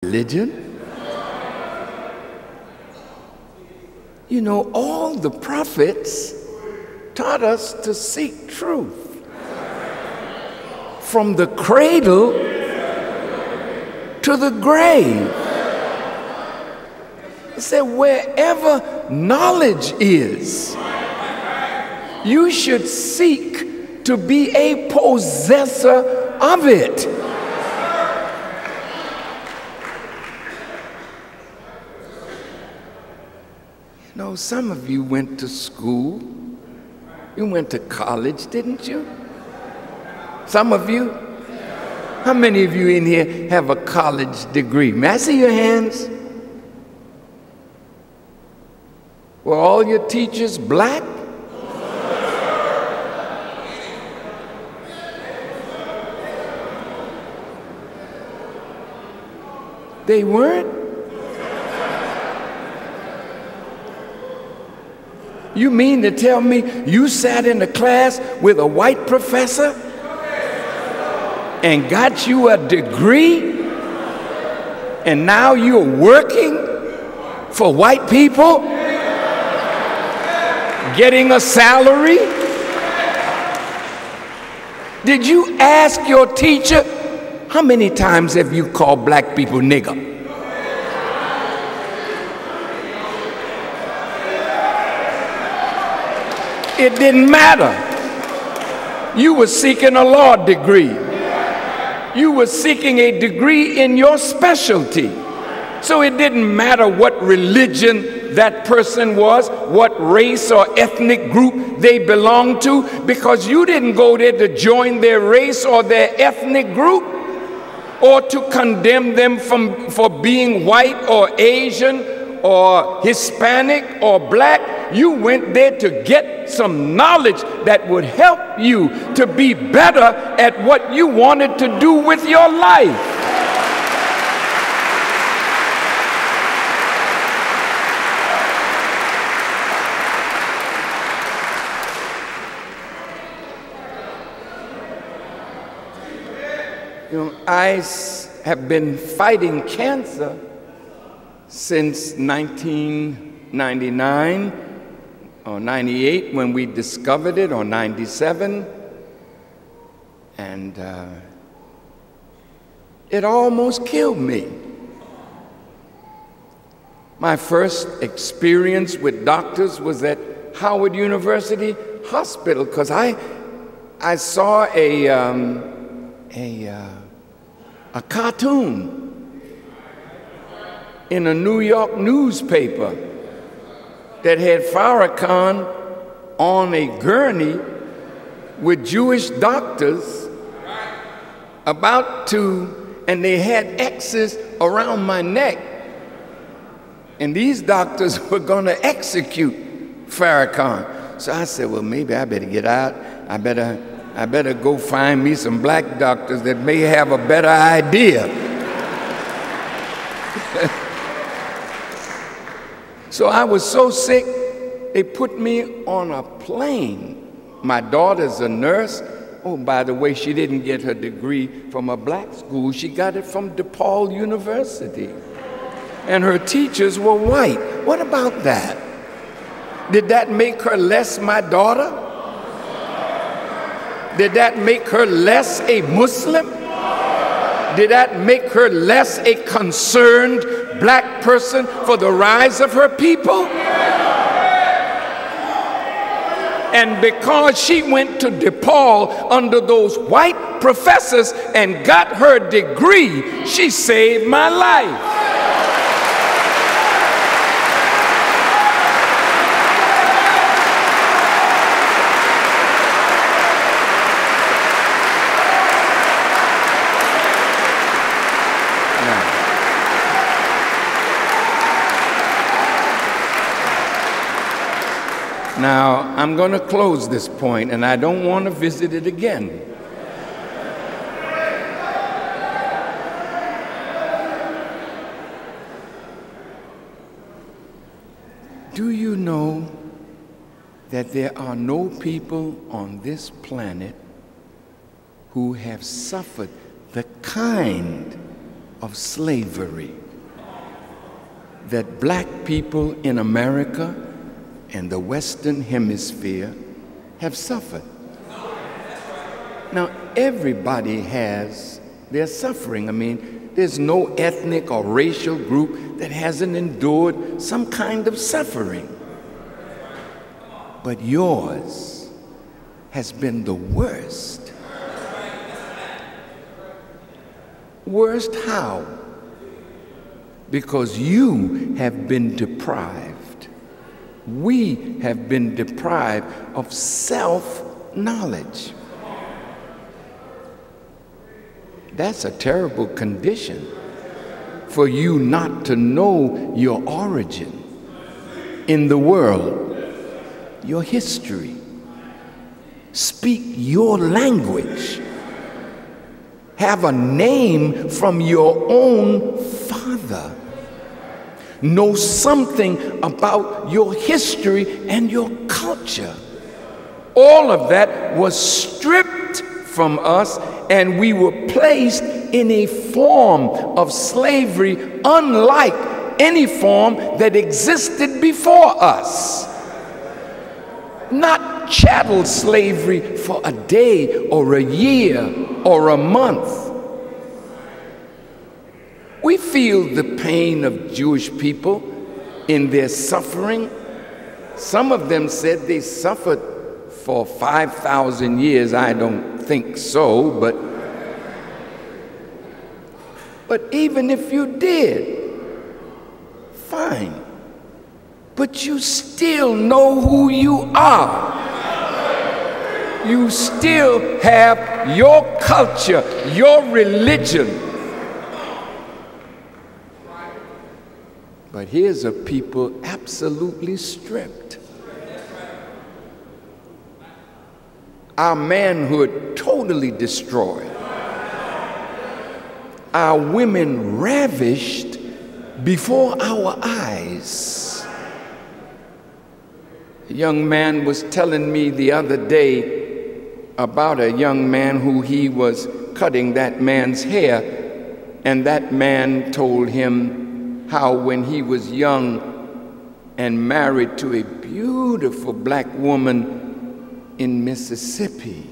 religion. You know, all the prophets taught us to seek truth. From the cradle to the grave. He said, wherever knowledge is, you should seek to be a possessor of it. You know, some of you went to school. You went to college, didn't you? Some of you? How many of you in here have a college degree? May I see your hands? Were all your teachers black? They weren't? You mean to tell me you sat in a class with a white professor and got you a degree and now you're working for white people, getting a salary? Did you ask your teacher, how many times have you called black people nigger? It didn't matter. You were seeking a law degree. You were seeking a degree in your specialty. So it didn't matter what religion that person was, what race or ethnic group they belonged to, because you didn't go there to join their race or their ethnic group or to condemn them for being white or Asian or Hispanic or black. You went there to get some knowledge that would help you to be better at what you wanted to do with your life. You know, I have been fighting cancer since 1999 or 98 when we discovered it, or 97. And it almost killed me. My first experience with doctors was at Howard University Hospital, because I saw a cartoon in a New York newspaper that had Farrakhan on a gurney with Jewish doctors about to, and they had X's around my neck. And these doctors were going to execute Farrakhan. So I said, well, maybe I better get out. I better go find me some black doctors that may have a better idea. So I was so sick, they put me on a plane. My daughter's a nurse. Oh, by the way, she didn't get her degree from a black school. She got it from DePaul University. And her teachers were white. What about that? Did that make her less my daughter? Did that make her less a Muslim? Did that make her less a concerned black person for the rise of her people? And because she went to DePaul under those white professors and got her degree, she saved my life. Now, I'm going to close this point, and I don't want to visit it again. Do you know that there are no people on this planet who have suffered the kind of slavery that black people in America and the Western Hemisphere have suffered. Now, everybody has their suffering. I mean, there's no ethnic or racial group that hasn't endured some kind of suffering. But yours has been the worst. Worst how? Because you have been deprived. We have been deprived of self-knowledge. That's a terrible condition, for you not to know your origin in the world, your history, speak your language, have a name from your own father, know something about your history and your culture. All of that was stripped from us, and we were placed in a form of slavery unlike any form that existed before us. Not chattel slavery for a day or a year or a month. We feel the pain of Jewish people in their suffering. Some of them said they suffered for 5,000 years. I don't think so, but even if you did, fine. But you still know who you are. You still have your culture, your religion. But here's a people absolutely stripped. Our manhood totally destroyed. Our women ravished before our eyes. A young man was telling me the other day about a young man who he was cutting that man's hair, and that man told him how when he was young and married to a beautiful black woman in Mississippi,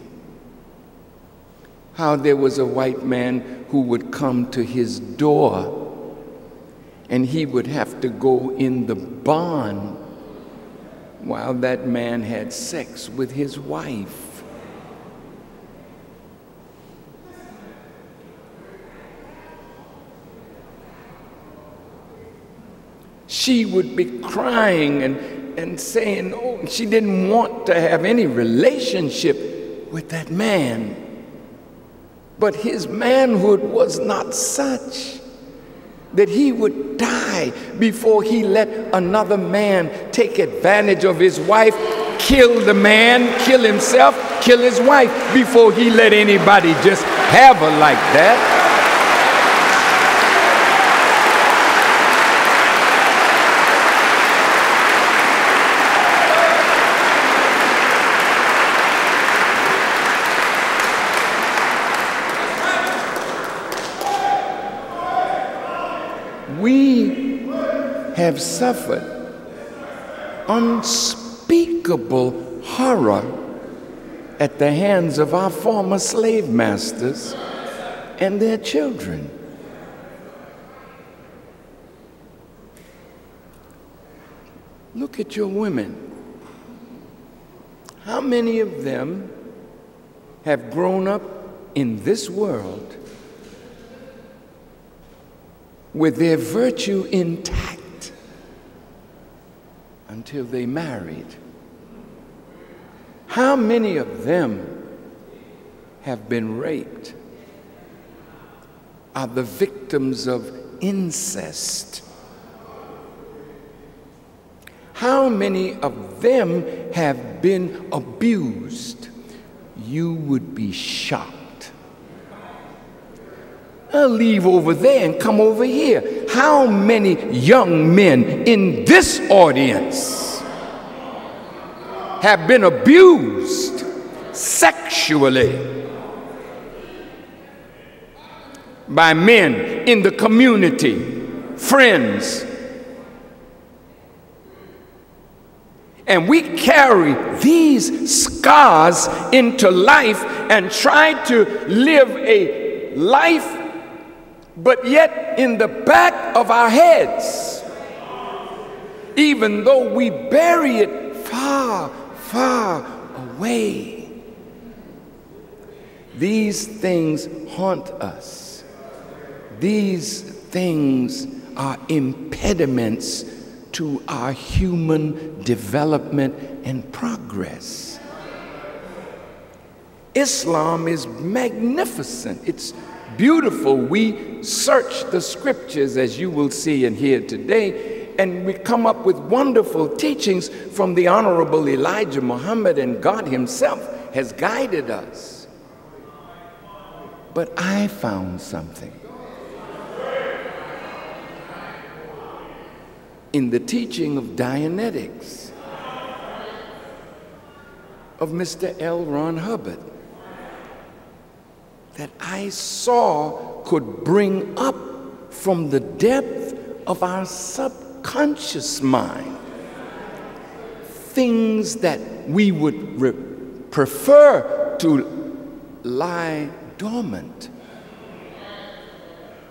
how there was a white man who would come to his door and he would have to go in the barn while that man had sex with his wife. She would be crying and saying, oh, she didn't want to have any relationship with that man. But his manhood was not such that he would die before he let another man take advantage of his wife, kill the man, kill himself, kill his wife, before he let anybody just have her like that. We have suffered unspeakable horror at the hands of our former slave masters and their children. Look at your women. How many of them have grown up in this world with their virtue intact until they married? How many of them have been raped, are the victims of incest? How many of them have been abused? You would be shocked. I'll leave over there and come over here. How many young men in this audience have been abused sexually? by men in the community, friends. And we carry these scars into life and try to live a life, but yet in the back of our heads, even though we bury it far, far away, these things haunt us. These things are impediments to our human development and progress. Islam is magnificent. It's beautiful. We search the scriptures, as you will see and hear today, and we come up with wonderful teachings from the Honorable Elijah Muhammad, and God himself has guided us. But I found something in the teaching of Dianetics of Mr. L. Ron Hubbard that I saw could bring up from the depth of our subconscious mind things that we would prefer to lie dormant.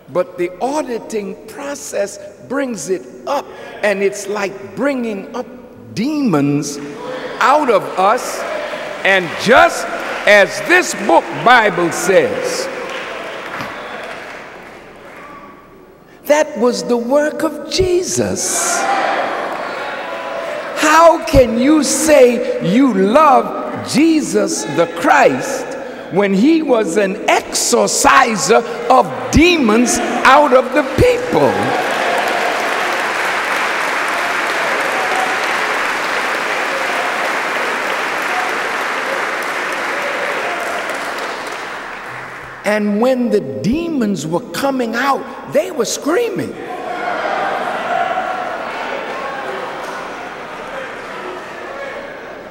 But the auditing process brings it up, and it's like bringing up demons out of us. And just as this book Bible says, that was the work of Jesus. How can you say you love Jesus the Christ when he was an exorciser of demons out of the people? And when the demons were coming out, they were screaming.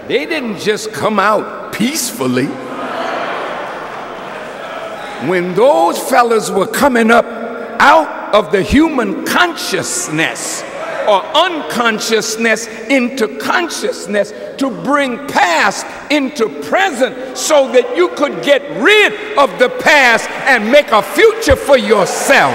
They didn't just come out peacefully. When those fellas were coming up out of the human consciousness or unconsciousness into consciousness to bring past into present so that you could get rid of the past and make a future for yourself.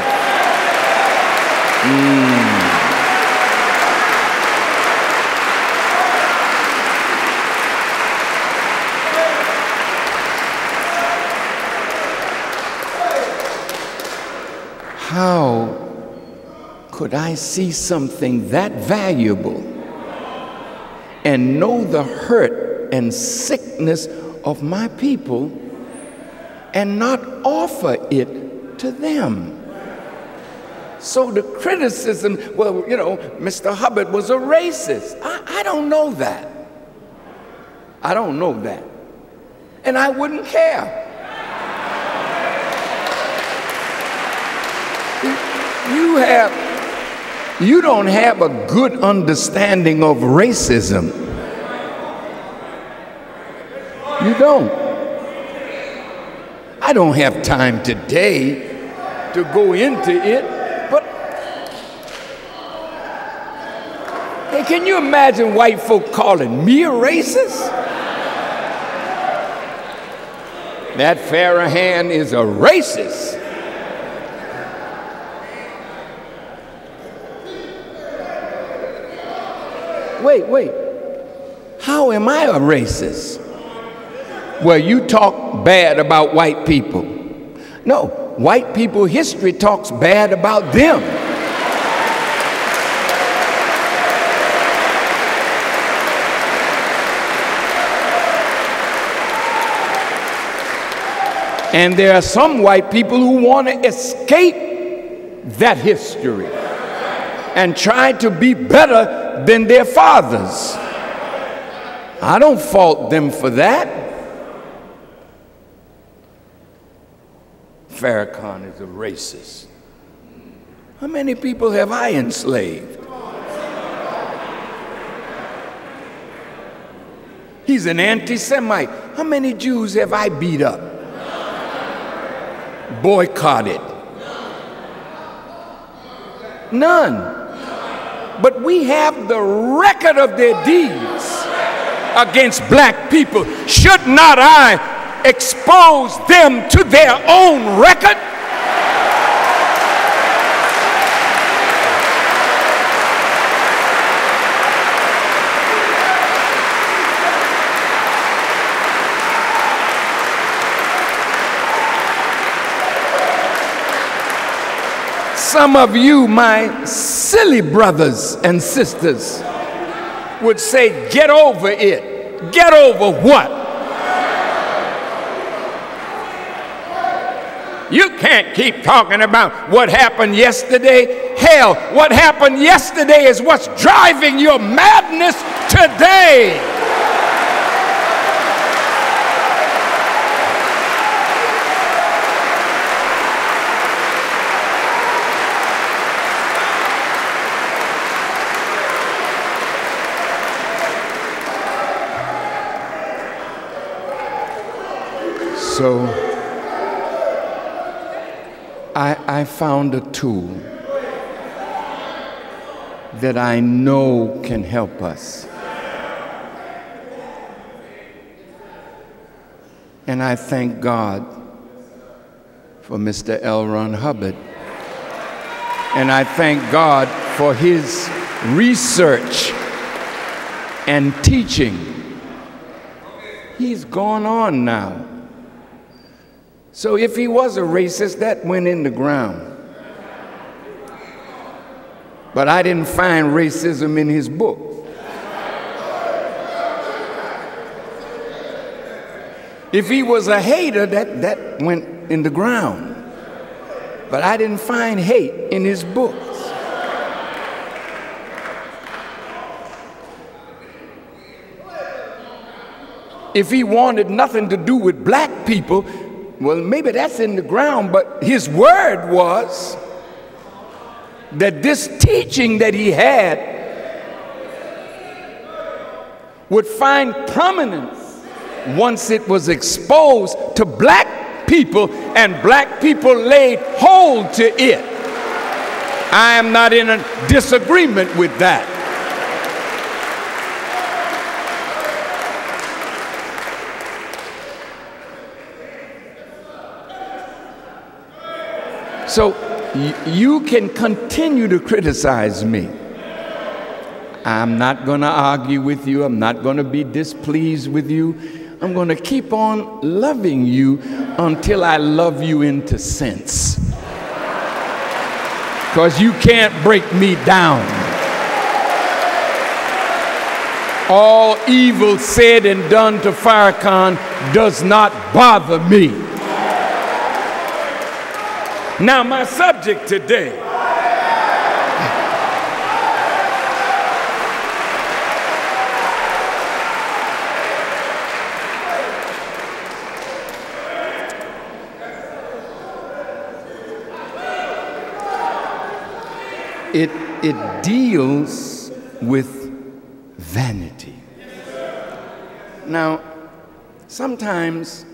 How could I see something that valuable and know the hurt and sickness of my people and not offer it to them? So the criticism, well, you know, Mr. Hubbard was a racist. I don't know that. I don't know that. And I wouldn't care. You don't have a good understanding of racism. You don't. I don't have time today to go into it, but hey, can you imagine white folk calling me a racist? That Farrakhan is a racist. Wait, how am I a racist? Well, you talk bad about white people. No, white people history talks bad about them. And there are some white people who want to escape that history and try to be better than their fathers. I don't fault them for that. Farrakhan is a racist. How many people have I enslaved? He's an anti-Semite. How many Jews have I beat up? Boycotted. None. But we have the record of their deeds against black people. Should not I expose them to their own record? Some of you, my silly brothers and sisters, would say, get over it. Get over what? You can't keep talking about what happened yesterday. Hell, what happened yesterday is what's driving your madness today. So I found a tool that I know can help us. And I thank God for Mr. L. Ron Hubbard. And I thank God for his research and teaching. He's gone on now. So if he was a racist, that went in the ground. But I didn't find racism in his book. If he was a hater, that went in the ground. But I didn't find hate in his books. If he wanted nothing to do with black people, well, maybe that's in the ground, but his word was that this teaching that he had would find prominence once it was exposed to black people and black people laid hold to it. I am not in a disagreement with that. So you can continue to criticize me. I'm not going to argue with you. I'm not going to be displeased with you. I'm going to keep on loving you until I love you into sense. Because you can't break me down. All evil said and done to Farrakhan does not bother me. Now, my subject today it deals with vanity. Now, sometimes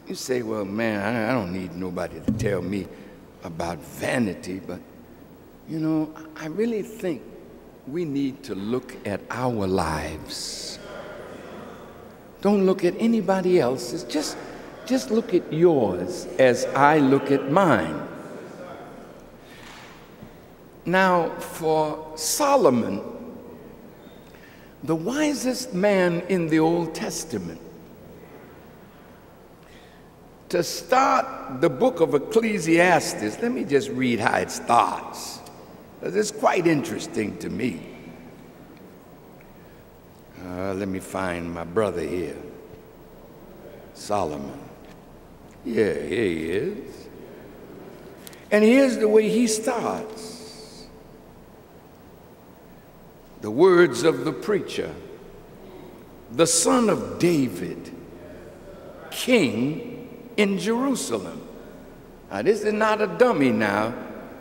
you say, well, man, I don't need nobody to tell me about vanity, but you know, I really think we need to look at our lives. Don't look at anybody else's. Just look at yours as I look at mine. Now, for Solomon, the wisest man in the Old Testament, to start the book of Ecclesiastes, let me just read how it starts, because it's quite interesting to me. Let me find my brother here, Solomon. Yeah, here he is. And here's the way he starts. The words of the preacher, the son of David, king in Jerusalem. Now, this is not a dummy now.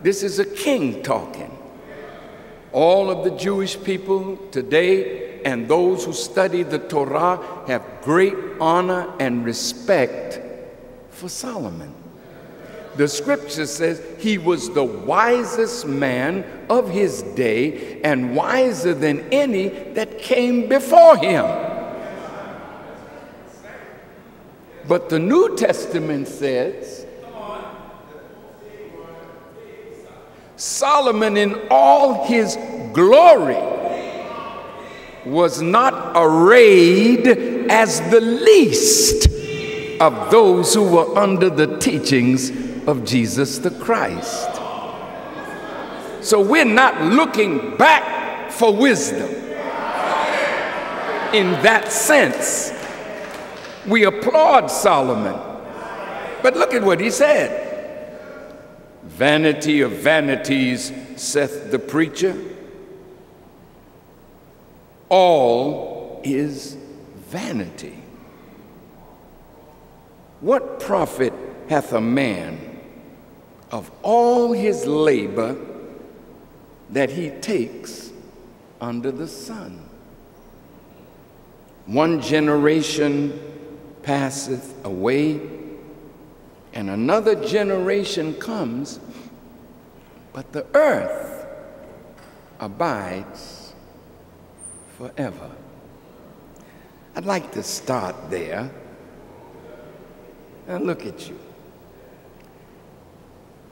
This is a king talking. All of the Jewish people today and those who study the Torah have great honor and respect for Solomon. The scripture says he was the wisest man of his day and wiser than any that came before him. But the New Testament says Solomon in all his glory was not arrayed as the least of those who were under the teachings of Jesus the Christ. So we're not looking back for wisdom in that sense. We applaud Solomon, but look at what he said. Vanity of vanities, saith the preacher. All is vanity. What profit hath a man of all his labor that he takes under the sun? One generation passeth away, and another generation comes, but the earth abides forever. I'd like to start there. Now look at you.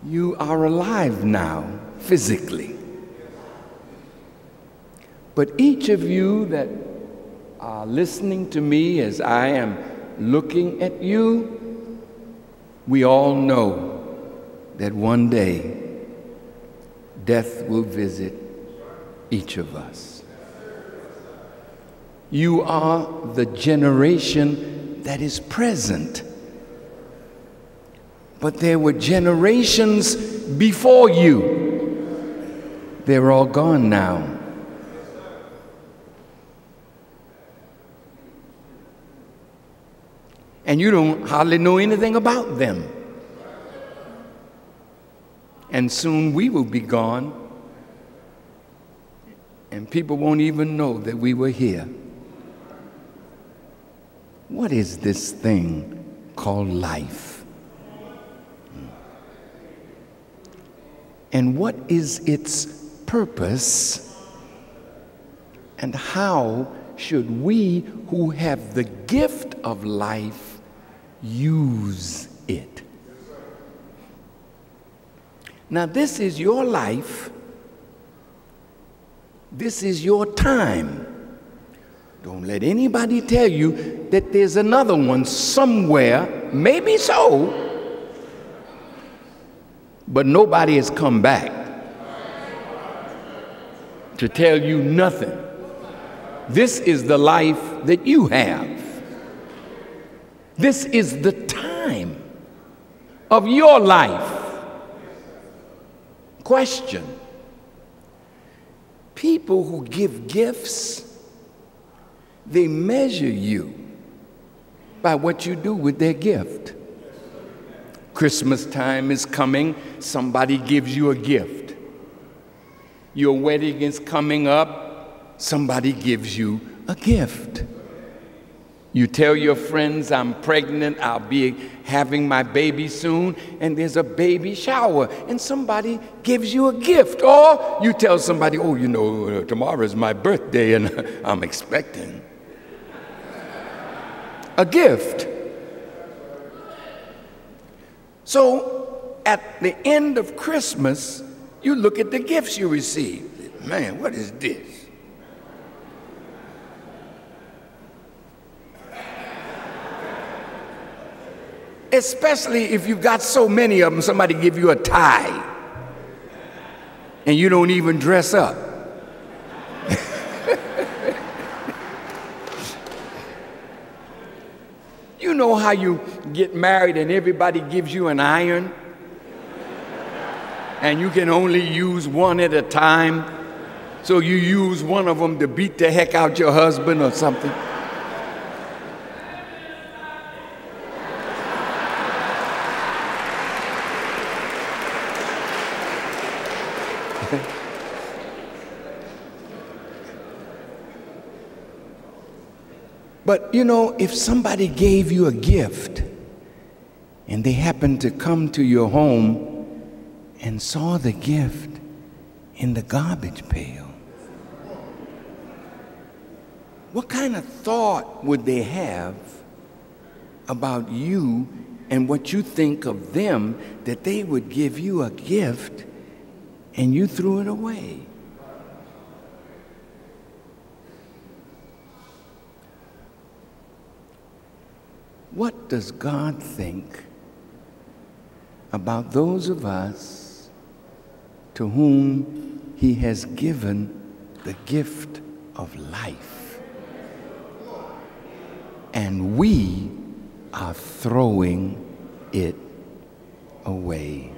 You are alive now, physically. But each of you that are listening to me as I am looking at you, we all know that one day death will visit each of us. You are the generation that is present. But there were generations before you. They're all gone now. And you don't hardly know anything about them. And soon we will be gone, and people won't even know that we were here. What is this thing called life? And what is its purpose? And how should we who have the gift of life use it? Now, this is your life. This is your time. Don't let anybody tell you that there's another one somewhere. Maybe so, but nobody has come back to tell you nothing. This is the life that you have. This is the time of your life. Question: people who give gifts, they measure you by what you do with their gift. Christmas time is coming, somebody gives you a gift. Your wedding is coming up, somebody gives you a gift. You tell your friends, I'm pregnant, I'll be having my baby soon, and there's a baby shower, and somebody gives you a gift. Or you tell somebody, oh, you know, tomorrow is my birthday, and I'm expecting a gift. So at the end of Christmas, you look at the gifts you receive. Man, what is this? Especially if you've got so many of them, somebody give you a tie and you don't even dress up. You know how you get married and everybody gives you an iron and you can only use one at a time, so you use one of them to beat the heck out your husband or something. But you know, if somebody gave you a gift and they happened to come to your home and saw the gift in the garbage pail, what kind of thought would they have about you and what you think of them, that they would give you a gift and you threw it away? What does God think about those of us to whom He has given the gift of life, and we are throwing it away,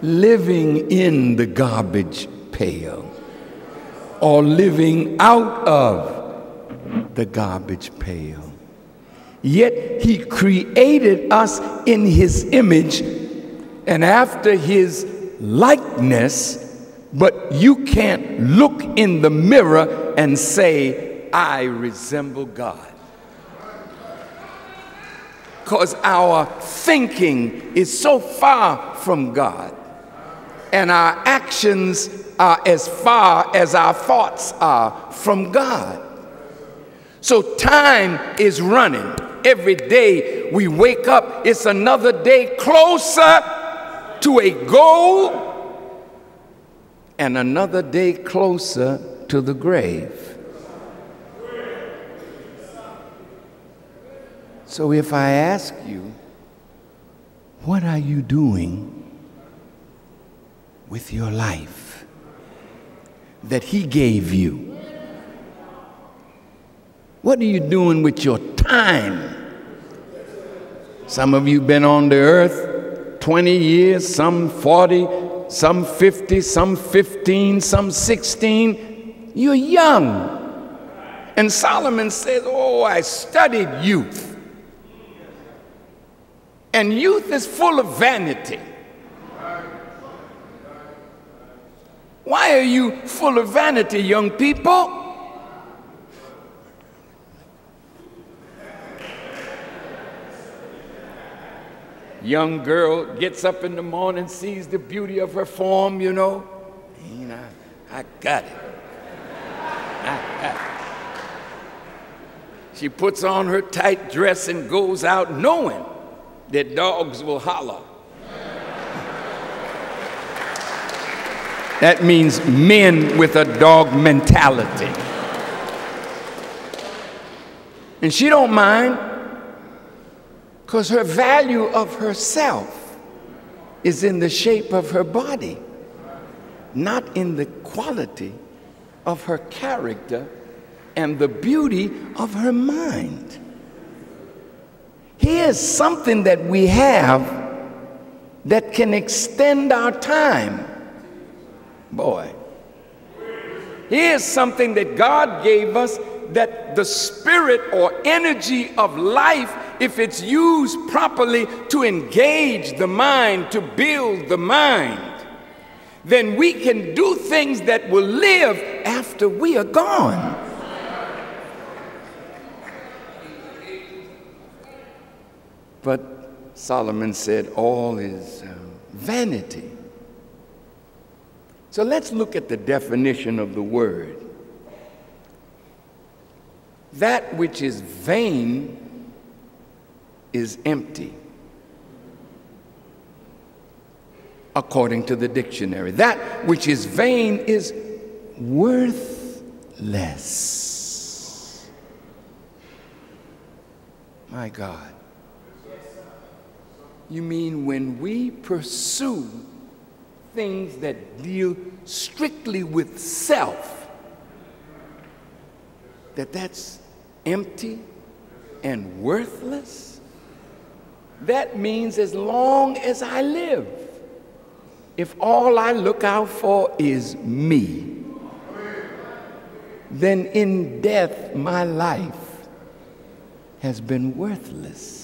living in the garbage pail or living out of the garbage pail? Yet He created us in His image and after His likeness, but you can't look in the mirror and say, I resemble God. Because our thinking is so far from God, and our actions are as far as our thoughts are from God. So time is running. Every day we wake up, it's another day closer to a goal and another day closer to the grave. So if I ask you, what are you doing with your life that He gave you? What are you doing with your time? Some of you been on the earth 20 years, some 40, some 50, some 15, some 16. You're young. And Solomon says, oh, I studied youth. And youth is full of vanity. Why are you full of vanity, young people? Young girl gets up in the morning, sees the beauty of her form, you know. I got it. She puts on her tight dress and goes out knowing that dogs will holler. That means men with a dog mentality. And she don't mind, because her value of herself is in the shape of her body, not in the quality of her character and the beauty of her mind. Here's something that we have that can extend our time. Boy, here's something that God gave us, that the spirit or energy of life, if it's used properly to engage the mind, to build the mind, then we can do things that will live after we are gone. But Solomon said all is vanity. So let's look at the definition of the word. That which is vain is empty, according to the dictionary. That which is vain is worthless. My God. You mean when we pursue things that deal strictly with self, that's empty and worthless? That means as long as I live, if all I look out for is me, then in death my life has been worthless.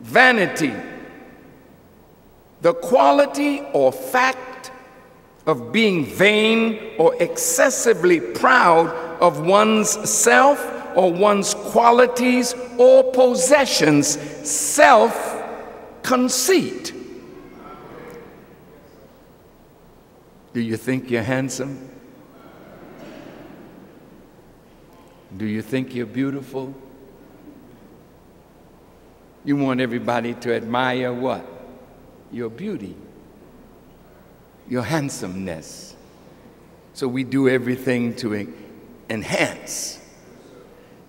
Vanity, the quality or fact of being vain or excessively proud of one's self or one's qualities or possessions, self-conceit. Do you think you're handsome? Do you think you're beautiful? You want everybody to admire what? Your beauty, your handsomeness. So we do everything to enhance.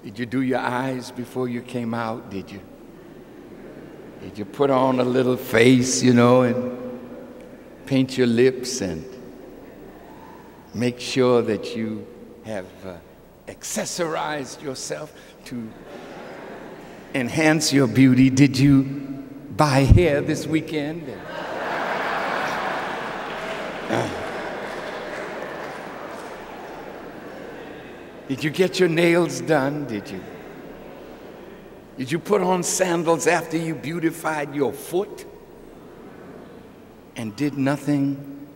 Did you do your eyes before you came out? Did you put on a little face, you know, and paint your lips and make sure that you have accessorized yourself to enhance your beauty? Did you buy hair this weekend? Did you get your nails done? Did you put on sandals after you beautified your foot and did nothing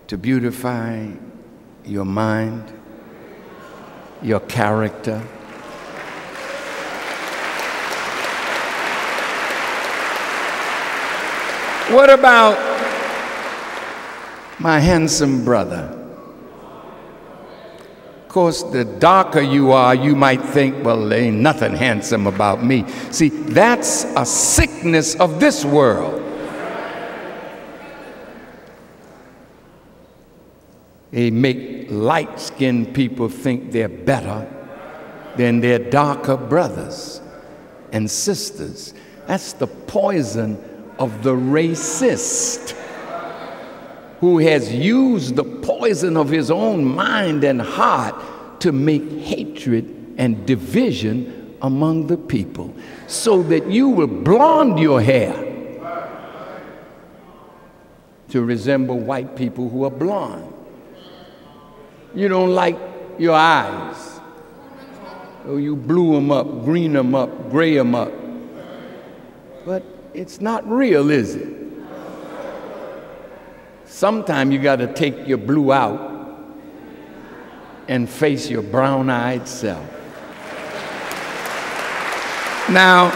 to beautify your mind, your character? What about my handsome brother? Of course, the darker you are, you might think, well, there ain't nothing handsome about me. See, that's a sickness of this world. They make light-skinned people think they're better than their darker brothers and sisters. That's the poison of the racist, who has used the poison of his own mind and heart to make hatred and division among the people, so that you will blonde your hair to resemble white people who are blonde. You don't like your eyes, so you blue them up, green them up, gray them up. But it's not real, is it? Sometime you got to take your blue out and face your brown-eyed self. Now,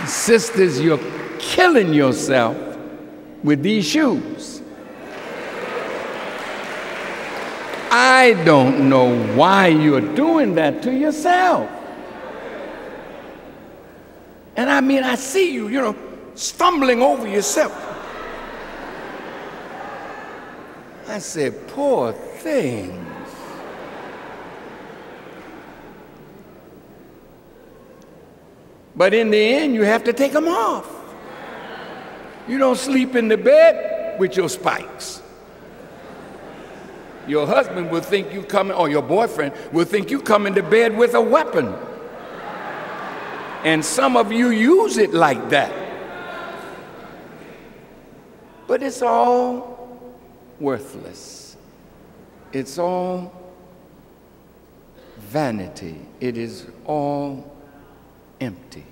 sisters, you're killing yourself with these shoes. I don't know why you're doing that to yourself. And I mean, I see you, you know, stumbling over yourself. I said, poor things. But in the end, you have to take them off. You don't sleep in the bed with your spikes. Your husband will think you come, or your boyfriend will think you come into bed with a weapon. And some of you use it like that. But it's all worthless. It's all vanity. It is all empty.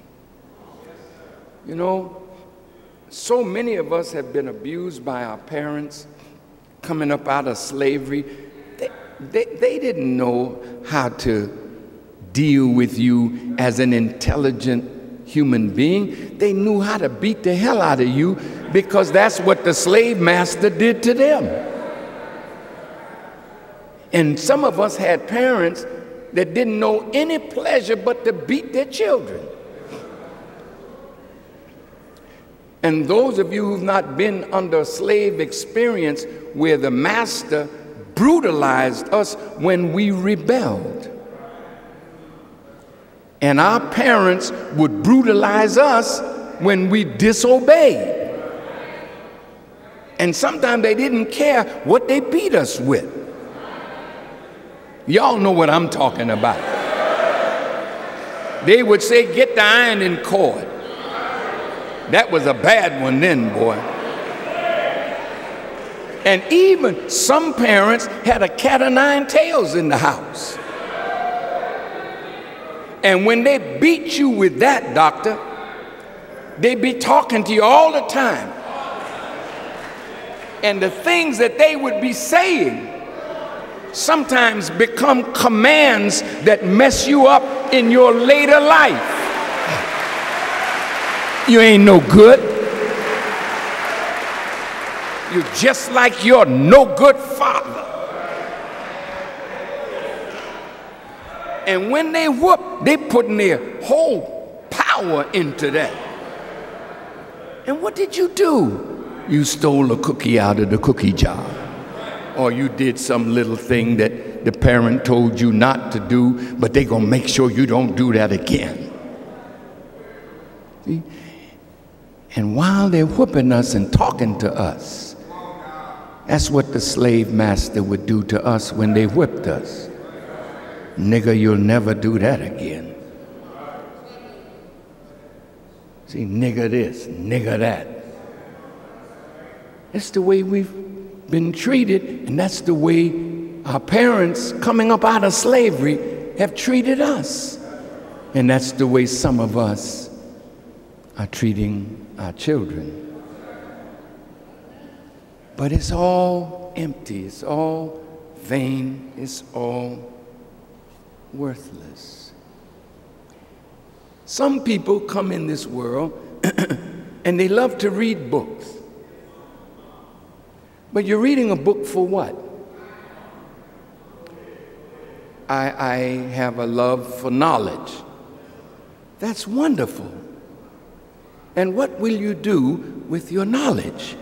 You know, so many of us have been abused by our parents coming up out of slavery. They didn't know how to deal with you as an intelligent human being. They knew how to beat the hell out of you because that's what the slave master did to them. And some of us had parents that didn't know any pleasure but to beat their children. And those of you who've not been under a slave experience where the master brutalized us when we rebelled. And our parents would brutalize us when we disobeyed. And sometimes they didn't care what they beat us with. Y'all know what I'm talking about. They would say, get the ironing cord. That was a bad one then, boy. And even some parents had a cat o' nine tails in the house. And when they beat you with that, doctor, they be talking to you all the time. And the things that they would be saying sometimes become commands that mess you up in your later life. You ain't no good. You're just like your no good father. And when they whoop, they putting their whole power into that. And what did you do? You stole a cookie out of the cookie jar. Or you did some little thing that the parent told you not to do, but they're gonna make sure you don't do that again. See? And while they're whooping us and talking to us, that's what the slave master would do to us when they whipped us. Nigger, you'll never do that again. See, nigger this, nigger that. It's the way we've been treated, and that's the way our parents coming up out of slavery have treated us. And that's the way some of us are treating our children. But it's all empty, it's all vain, it's all worthless. Some people come in this world and they love to read books. But you're reading a book for what? I have a love for knowledge. That's wonderful. And what will you do with your knowledge?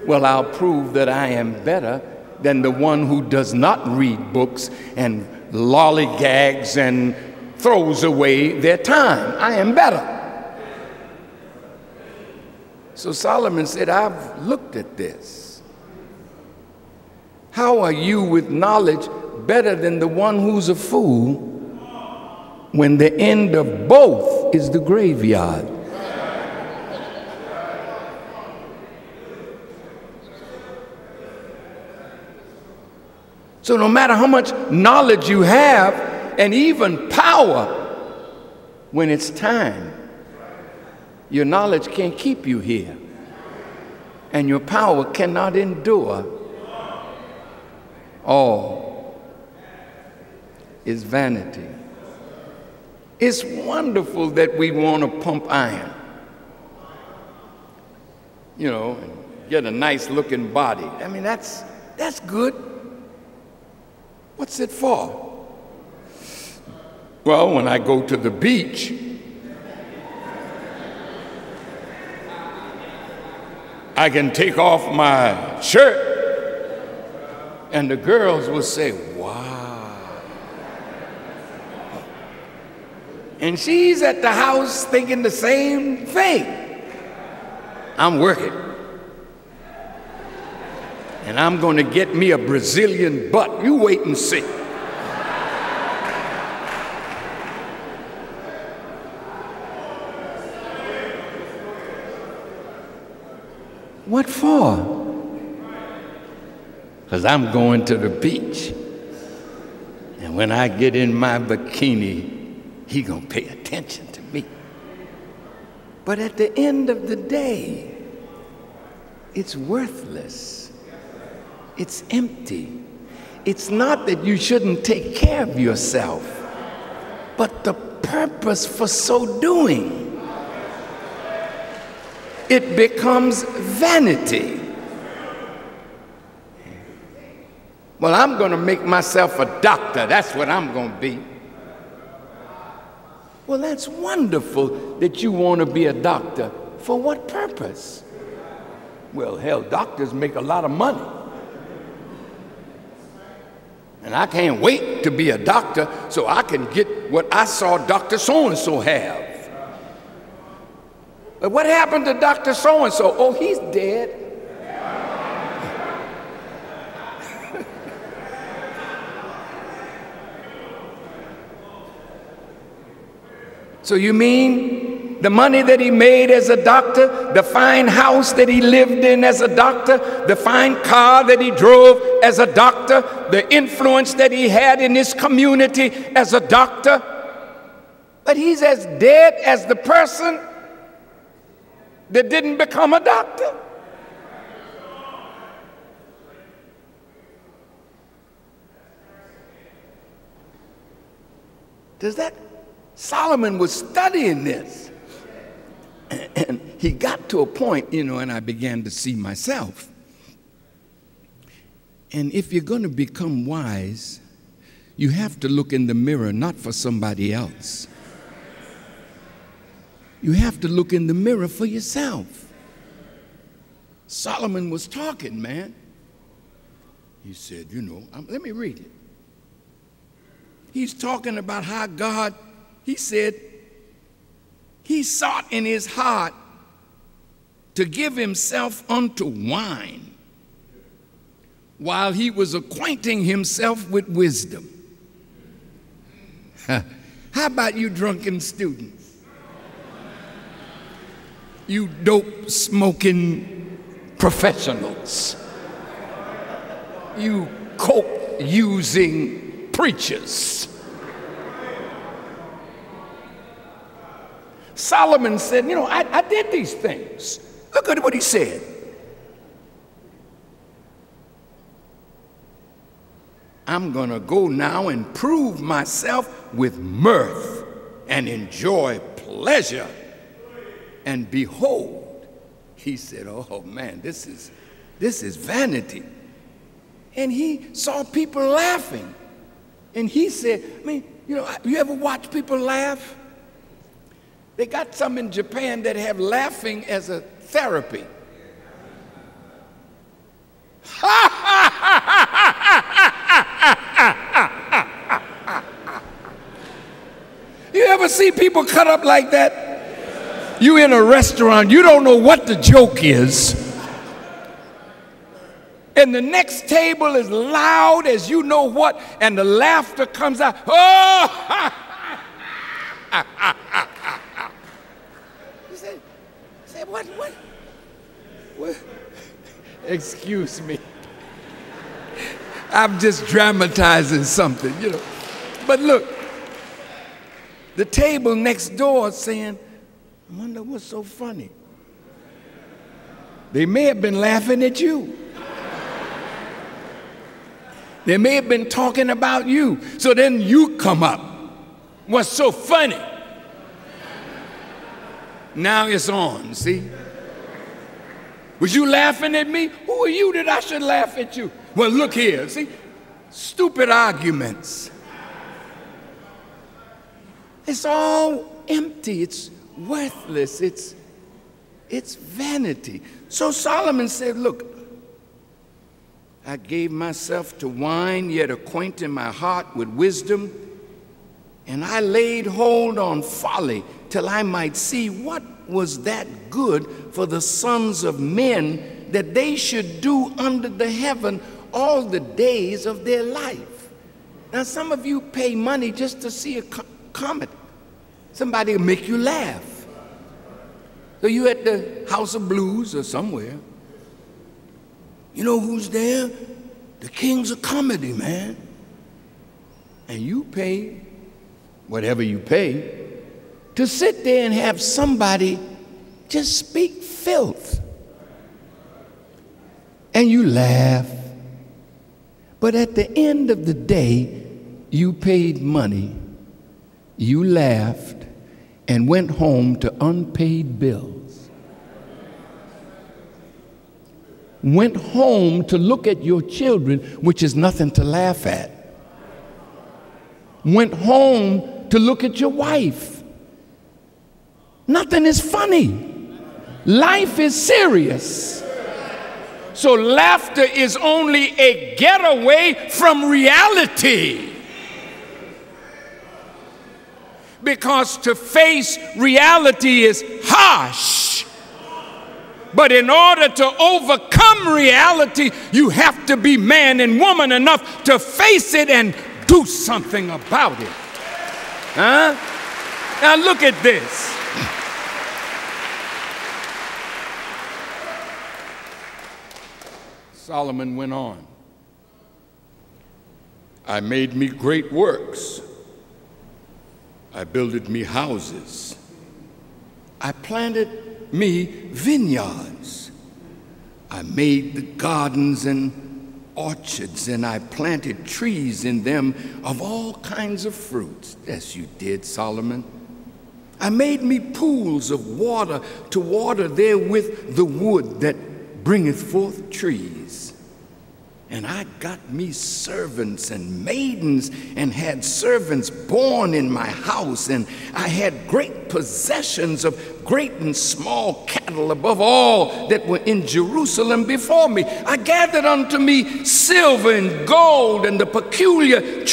Well, I'll prove that I am better than the one who does not read books and lollygags and throws away their time. I am better. So Solomon said, I've looked at this. How are you with knowledge better than the one who's a fool when the end of both is the graveyard? So no matter how much knowledge you have, and even power, when it's time, your knowledge can't keep you here, and your power cannot endure. All is vanity. It's wonderful that we want to pump iron, you know, and get a nice looking body. I mean, that's good. What's it for? Well, when I go to the beach, I can take off my shirt and the girls will say, wow. And she's at the house thinking the same thing. I'm working. And I'm going to get me a Brazilian butt. You wait and see. What for? Because I'm going to the beach. And when I get in my bikini, he gonna pay attention to me. But at the end of the day, it's worthless. It's empty. It's not that you shouldn't take care of yourself, but the purpose for so doing. It becomes vanity. Well, I'm going to make myself a doctor. That's what I'm going to be. Well, that's wonderful that you want to be a doctor. For what purpose? Well, hell, doctors make a lot of money. And I can't wait to be a doctor so I can get what I saw Dr. So-and-so have. But what happened to Dr. So-and-so? Oh, he's dead. So you mean the money that he made as a doctor, the fine house that he lived in as a doctor, the fine car that he drove as a doctor, the influence that he had in his community as a doctor, but he's as dead as the person that didn't become a doctor? Solomon was studying this. And he got to a point, and I began to see myself. And if you're going to become wise, you have to look in the mirror, not for somebody else. You have to look in the mirror for yourself. Solomon was talking, man. He said, let me read it. He's talking about how God, he said, he sought in his heart to give himself unto wine while he was acquainting himself with wisdom. How about you drunken students? You dope smoking professionals. You coke using preachers. Solomon said, I did these things. Look at what he said. I'm going to go now and prove myself with mirth and enjoy pleasure. And behold, he said, oh man, this is vanity. And he saw people laughing. And he said, you ever watch people laugh? They got some in Japan that have laughing as a therapy. You ever see people cut up like that? You in a restaurant, you don't know what the joke is. And the next table is loud as you know what, and the laughter comes out. Oh! You say, what? Excuse me. I'm just dramatizing something, But look, the table next door is saying, I wonder what's so funny. They may have been laughing at you. They may have been talking about you. So then you come up. What's so funny? Now it's on, see? Was you laughing at me? Who are you that I should laugh at you? Well, look here, see? Stupid arguments. It's all empty. It's worthless. It's vanity. So Solomon said, look, I gave myself to wine, yet acquainting my heart with wisdom, and I laid hold on folly till I might see what was that good for the sons of men that they should do under the heaven all the days of their life. Now, some of you pay money just to see a comedy. Somebody will make you laugh. So you at the House of Blues or somewhere. You know who's there? The kings of comedy, man. And you pay whatever you pay to sit there and have somebody just speak filth. And you laugh. But at the end of the day, you paid money, you laughed, and went home to unpaid bills. Went home to look at your children, which is nothing to laugh at. Went home to look at your wife. Nothing is funny. Life is serious. So laughter is only a getaway from reality. Because to face reality is harsh. But in order to overcome reality, you have to be man and woman enough to face it and do something about it. Huh? Now look at this. Solomon went on. I made me great works. I builded me houses. I planted me vineyards. I made the gardens and orchards, and I planted trees in them of all kinds of fruits, as you did, Solomon. I made me pools of water to water therewith the wood that bringeth forth trees. And I got me servants and maidens, and had servants born in my house, and I had great possessions of great and small cattle above all that were in Jerusalem before me. I gathered unto me silver and gold and the peculiar